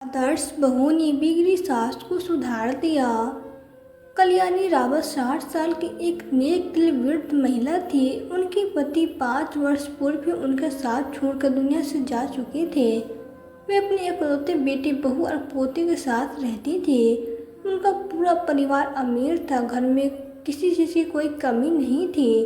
आदर्श बहू ने बिगड़ी सास को सुधार दिया। कल्याणी रावत 60 साल की एक नेक दिल वृद्ध महिला थी। उनके पति 5 वर्ष पूर्व उनका साथ छोड़कर दुनिया से जा चुके थे। वे अपने इकलौते बेटे, बहू और पोते के साथ रहती थी। उनका पूरा परिवार अमीर था। घर में किसी चीज़ की कोई कमी नहीं थी।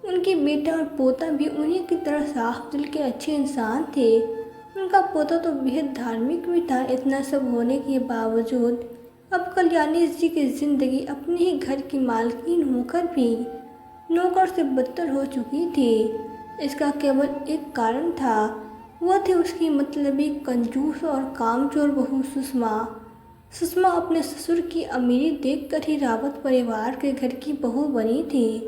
उनके बेटा और पोता भी उन्हीं की तरह साफ दिल के अच्छे इंसान थे। उनका पोता तो बेहद धार्मिक भी था। इतना सब होने के बावजूद अब कल्याणी जी की जिंदगी अपने ही घर की मालकिन होकर भी नौकर से बदतर हो चुकी थी। इसका केवल एक कारण था, वह थी उसकी मतलबी, कंजूस और कामचोर बहू सुषमा। सुषमा अपने ससुर की अमीरी देखकर ही रावत परिवार के घर की बहू बनी थी।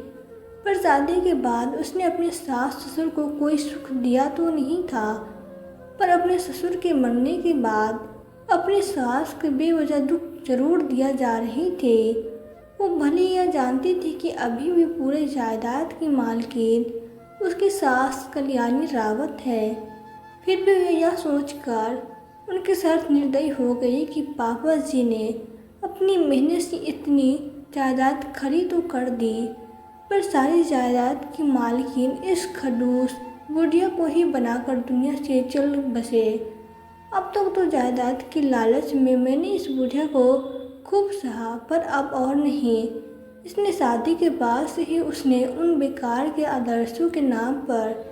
पर शादी के बाद उसने अपने सास ससुर को कोई सुख दिया तो नहीं था, पर अपने ससुर के मरने के बाद अपनी सास को बेवजह दुख जरूर दिया जा रही थी। वो भले यह जानती थी कि अभी भी पूरे जायदाद की मालकिन उसकी सास कल्याणी रावत है, फिर भी वे यह सोचकर उनके साथ निर्दयी हो गई कि पापा जी ने अपनी मेहनत से इतनी जायदाद खरीद तो कर दी, पर सारी जायदाद की मालकिन इस खड़ूस बुढ़िया को ही बनाकर दुनिया से चल बसे। अब तक तो जायदाद की लालच में मैंने इस बुढ़िया को खूब सहा, पर अब और नहीं। इसने शादी के बाद से ही उसने उन बेकार के आदर्शों के नाम पर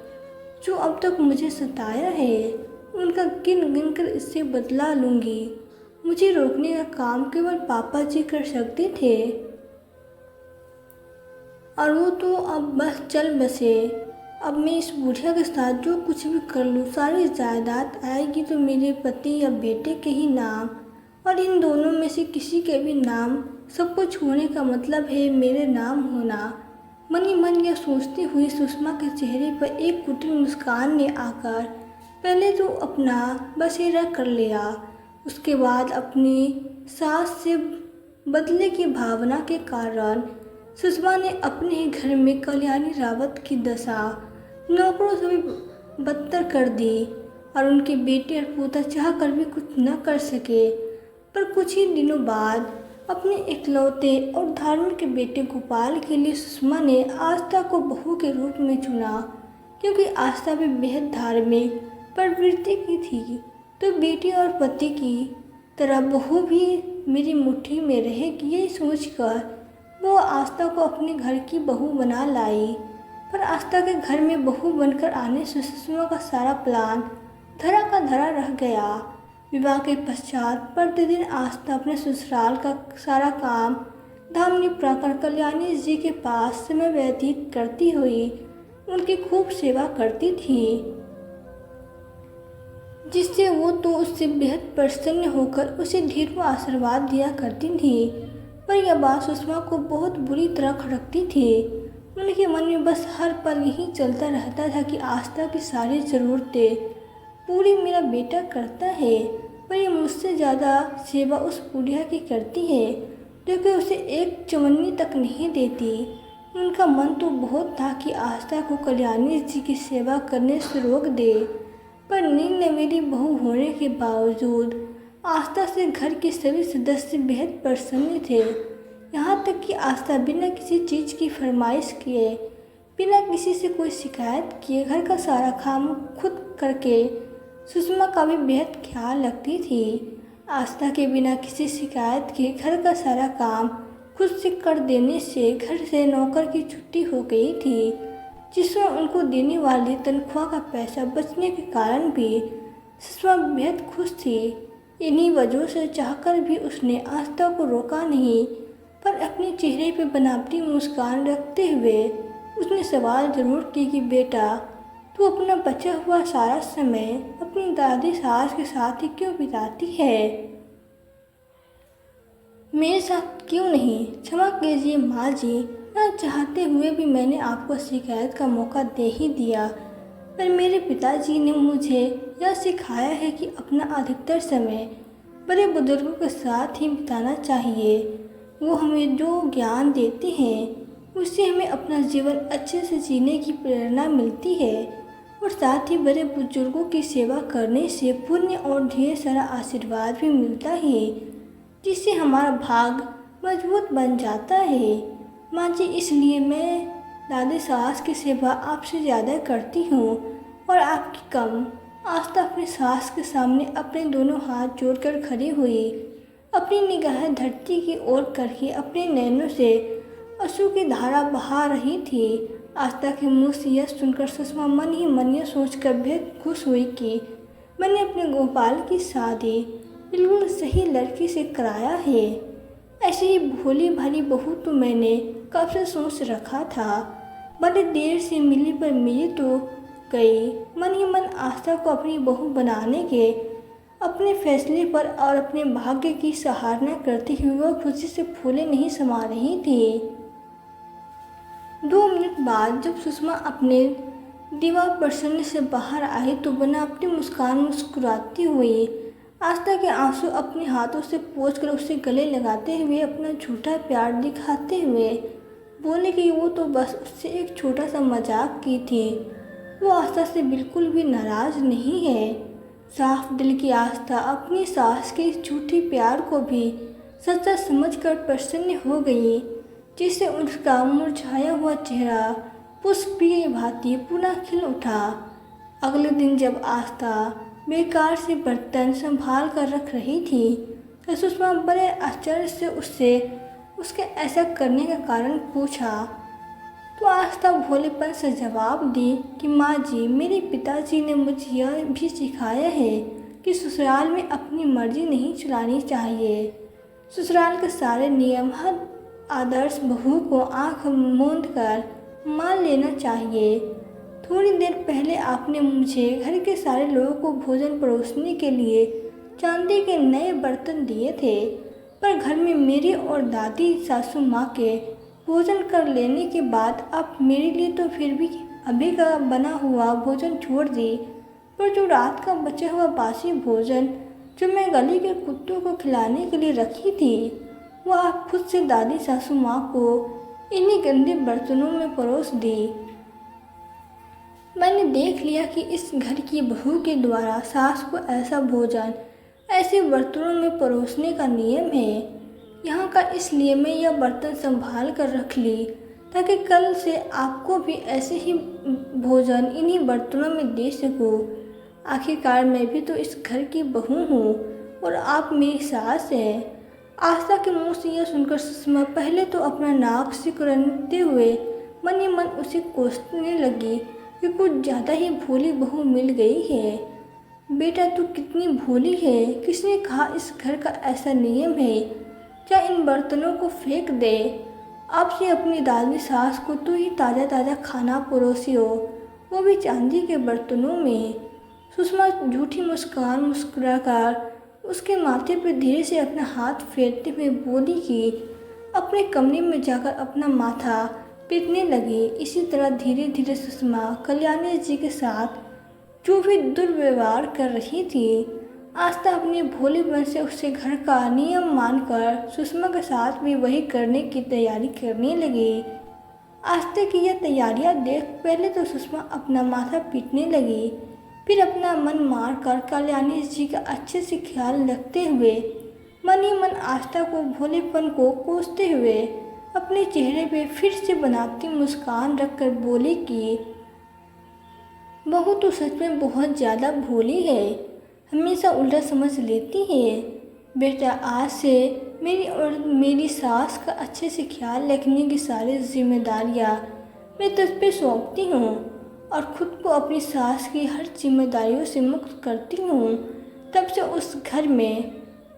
जो अब तक मुझे सताया है, उनका गिन गिन कर इससे बदला लूँगी। मुझे रोकने का काम केवल पापा जी कर सकते थे, और वो तो अब बस चल बसे। अब मैं इस बुढ़िया के साथ जो कुछ भी कर लूँ, सारी जायदाद आएगी तो मेरे पति या बेटे के ही नाम, और इन दोनों में से किसी के भी नाम। सब कुछ होने का मतलब है मेरे नाम होना। मन ही मन यह सोचती हुई सुषमा के चेहरे पर एक कुटिल मुस्कान ने आकर पहले तो अपना बसेरा कर लिया, उसके बाद अपनी सास से बदले की भावना के कारण सुषमा ने अपने ही घर में कल्याणी रावत की दशा नौकरों से भी बदतर कर दी, और उनके बेटे और पोता चाह कर भी कुछ न कर सके। पर कुछ ही दिनों बाद अपने इकलौते और धार्मिक बेटे गोपाल के लिए सुषमा ने आस्था को बहू के रूप में चुना, क्योंकि आस्था भी बेहद धार्मिक प्रवृत्ति की थी। तो बेटे और पति की तरह बहू भी मेरी मुट्ठी में रहेगी, ये सोचकर वो आस्था को अपने घर की बहू बना लाई। पर आस्था के घर में बहू बनकर आने से सुषमा का सारा प्लान धरा का धरा रह गया। विवाह के पश्चात प्रतिदिन आस्था अपने ससुराल का सारा काम धाम निपटा कर कल्याणी जी के पास समय व्यतीत करती हुई उनकी खूब सेवा करती थी, जिससे वो तो उससे बेहद प्रसन्न होकर उसे ढेरों आशीर्वाद दिया करती थी। पर यह बात सुषमा को बहुत बुरी तरह खटकती थी। उनके मन में बस हर पल यही चलता रहता था कि आस्था की सारी ज़रूरतें पूरी मेरा बेटा करता है, पर ये मुझसे ज़्यादा सेवा उस बुढ़िया की करती है जो कि उसे एक चवन्नी तक नहीं देती। उनका मन तो बहुत था कि आस्था को कल्याणी जी की सेवा करने से रोक दे, पर नील ने मेरी बहू होने के बावजूद आस्था से घर के सभी सदस्य बेहद प्रसन्न थे। यहाँ तक कि आस्था बिना किसी चीज़ की फरमाइश किए, बिना किसी से कोई शिकायत किए घर का सारा काम खुद करके सुषमा का भी बेहद ख्याल रखती थी। आस्था के बिना किसी शिकायत के घर का सारा काम खुद से कर देने से घर से नौकर की छुट्टी हो गई थी, जिसमें उनको देने वाली तनख्वाह का पैसा बचने के कारण भी सुषमा बेहद खुश थी। इन्हीं वजहों से चाहकर भी उसने आस्था को रोका नहीं, पर अपने चेहरे पर बनावटी मुस्कान रखते हुए उसने सवाल जरूर किया कि बेटा, तू अपना बचा हुआ सारा समय अपनी दादी सास के साथ ही क्यों बिताती है, मेरे साथ क्यों नहीं? क्षमा कीजिए माँ जी, न चाहते हुए भी मैंने आपको शिकायत का मौका दे ही दिया, पर मेरे पिताजी ने मुझे यह सिखाया है कि अपना अधिकतर समय बड़े बुजुर्गों के साथ ही बिताना चाहिए। वो हमें जो ज्ञान देते हैं उससे हमें अपना जीवन अच्छे से जीने की प्रेरणा मिलती है, और साथ ही बड़े बुजुर्गों की सेवा करने से पुण्य और ढेर सारा आशीर्वाद भी मिलता है, जिससे हमारा भाग मजबूत बन जाता है। माँ जी, इसलिए मैं दादी सास की सेवा आपसे ज़्यादा करती हूँ और आपकी कम। आस्था अपनी सास के सामने अपने दोनों हाथ जोड़कर खड़ी हुई, अपनी निगाहें धरती की ओर करके अपने नैनों से अश्रु की धारा बहा रही थी। आस्था के मुंह से यह सुनकर सुषमा मन ही मन यह सोचकर बेहद खुश हुई कि मैंने अपने गोपाल की शादी बिल्कुल सही लड़की से कराया है। ऐसी ही भोली भाली बहू तो मैंने कब से सोच रखा था। बड़े देर से मिली पर मिली तो गई। मन ही मन आस्था को अपनी बहू बनाने के अपने फैसले पर और अपने भाग्य की सराहना करती हुई वह खुशी से फूले नहीं समा रही थी। 2 मिनट बाद जब सुषमा अपने दीवार प्रसन्न से बाहर आई तो बना अपनी मुस्कान मुस्कुराती हुई आस्था के आंसू अपने हाथों से पोंछकर उसे गले लगाते हुए अपना झूठा प्यार दिखाते हुए बोले कि वो तो बस उससे एक छोटा सा मजाक की थी। वो आस्था से बिल्कुल भी नाराज नहीं है। साफ दिल की आस्था अपनी सास के इस झूठे प्यार को भी सच्चा समझकर प्रसन्न हो गई, जिससे उसका मुरझाया हुआ चेहरा पुष्प की भांति पुनः खिल उठा। अगले दिन जब आस्था बेकार से बर्तन संभाल कर रख रही थी तो सुषमा बड़े आश्चर्य से उससे उसके ऐसा करने का कारण पूछा तो आस्था भोलेपन से जवाब दी कि माँ जी, मेरे पिताजी ने मुझे यह भी सिखाया है कि ससुराल में अपनी मर्जी नहीं चलानी चाहिए। ससुराल के सारे नियम हर आदर्श बहू को आंख मूंद कर मान लेना चाहिए। थोड़ी देर पहले आपने मुझे घर के सारे लोगों को भोजन परोसने के लिए चांदी के नए बर्तन दिए थे, पर घर में मेरी और दादी सासू माँ के भोजन कर लेने के बाद आप मेरे लिए तो फिर भी अभी का बना हुआ भोजन छोड़ दी, पर जो रात का बचा हुआ बासी भोजन जो मैं गली के कुत्तों को खिलाने के लिए रखी थी वो आप खुद से दादी सासू माँ को इन्हीं गंदे बर्तनों में परोस दी। मैंने देख लिया कि इस घर की बहू के द्वारा सास को ऐसा भोजन ऐसे बर्तनों में परोसने का नियम है यहाँ का, इसलिए मैं यह बर्तन संभाल कर रख ली ताकि कल से आपको भी ऐसे ही भोजन इन्हीं बर्तनों में दे सकूं। आखिरकार मैं भी तो इस घर की बहू हूँ और आप मेरी सास हैं। आस्था के मुंह से यह सुनकर सुषमा पहले तो अपना नाक सिकुड़ते हुए मन ही मन उसे कोसने लगी कि कुछ ज़्यादा ही भोली बहू मिल गई है। बेटा तू कितनी भोली है, किसने कहा इस घर का ऐसा नियम है, क्या इन बर्तनों को फेंक दे। अब से अपनी दादी सास को तू ही ताज़ा ताज़ा खाना परोसी हो, वो भी चांदी के बर्तनों में। सुषमा झूठी मुस्कान मुस्कुराकर उसके माथे पर धीरे से अपना हाथ फेरते हुए बोली कि अपने कमरे में जाकर अपना माथा पीटने लगी। इसी तरह धीरे धीरे सुषमा कल्याणी जी के साथ जो भी दुर्व्यवहार कर रही थी, आस्था अपने भोलेपन से उससे घर का नियम मानकर सुषमा के साथ भी वही करने की तैयारी करने लगी। आस्था की यह तैयारियां देख पहले तो सुषमा अपना माथा पीटने लगी, फिर अपना मन मार कर कल्याणी जी का अच्छे से ख्याल रखते हुए मन ही मन आस्था को भोलेपन को कोसते हुए अपने चेहरे पे फिर से बनाती मुस्कान रखकर बोली कि बहू तो सच में बहुत ज़्यादा भोली है, हमेशा उल्टा समझ लेती है। बेटा आज से मेरी और मेरी सास का अच्छे से ख्याल रखने की सारी जिम्मेदारियाँ मैं तुझ पे सौंपती हूँ और ख़ुद को अपनी सास की हर जिम्मेदारियों से मुक्त करती हूँ। तब से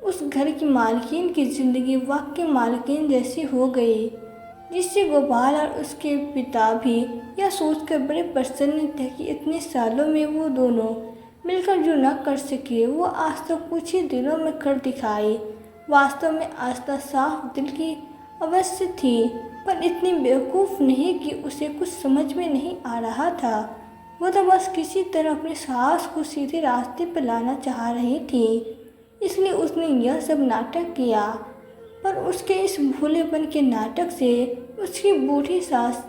उस घर की मालकिन की ज़िंदगी वाकई मालकिन जैसी हो गई, जिससे गोपाल और उसके पिता भी यह सोचकर बड़े प्रसन्न थे कि इतने सालों में वो दोनों मिलकर जो न कर सके वो आज तक कुछ ही दिनों में कर दिखाई। वास्तव में आस्था साफ दिल की अवश्य थी, पर इतनी बेवकूफ़ नहीं कि उसे कुछ समझ में नहीं आ रहा था। वो तो बस किसी तरह अपनी सास को सीधे रास्ते पर लाना चाह रही थी, इसलिए उसने यह सब नाटक किया। पर उसके इस भोलेपन के नाटक से उसकी बूढ़ी सास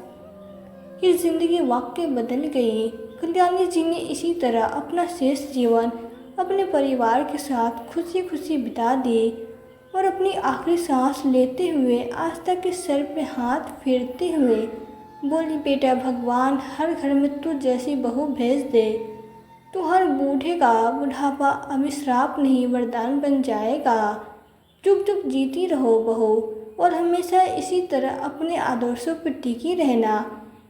की ज़िंदगी वाकई बदल गई। कल्याणी जी ने इसी तरह अपना शेष जीवन अपने परिवार के साथ खुशी खुशी बिता दी और अपनी आखिरी सांस लेते हुए आस्था के सर पे हाथ फेरते हुए बोली, बेटा भगवान हर घर में तू जैसी बहू भेज दे, तो हर बूढ़े का बुढ़ापा अभिश्राप नहीं वरदान बन जाएगा। जुग जुग जीती रहो बहू और हमेशा इसी तरह अपने आदर्शों पर टिकी रहना।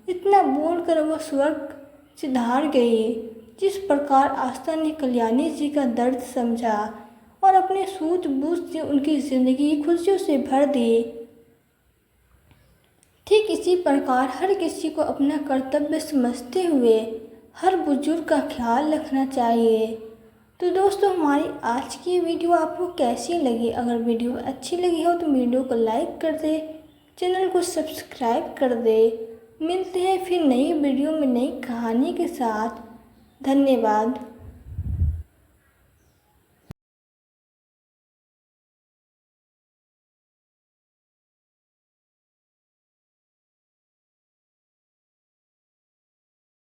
इतना बोलकर वह स्वर्ग सिधार गई। जिस प्रकार आस्था ने कल्याणी जी का दर्द समझा और अपने सूझबूझ से उनकी जिंदगी खुशियों से भर दी, ठीक इसी प्रकार हर किसी को अपना कर्तव्य समझते हुए हर बुजुर्ग का ख्याल रखना चाहिए। तो दोस्तों, हमारी आज की वीडियो आपको कैसी लगी? अगर वीडियो अच्छी लगी हो तो वीडियो को लाइक कर दे, चैनल को सब्सक्राइब कर दे। मिलते हैं फिर नई वीडियो में नई कहानी के साथ। धन्यवाद।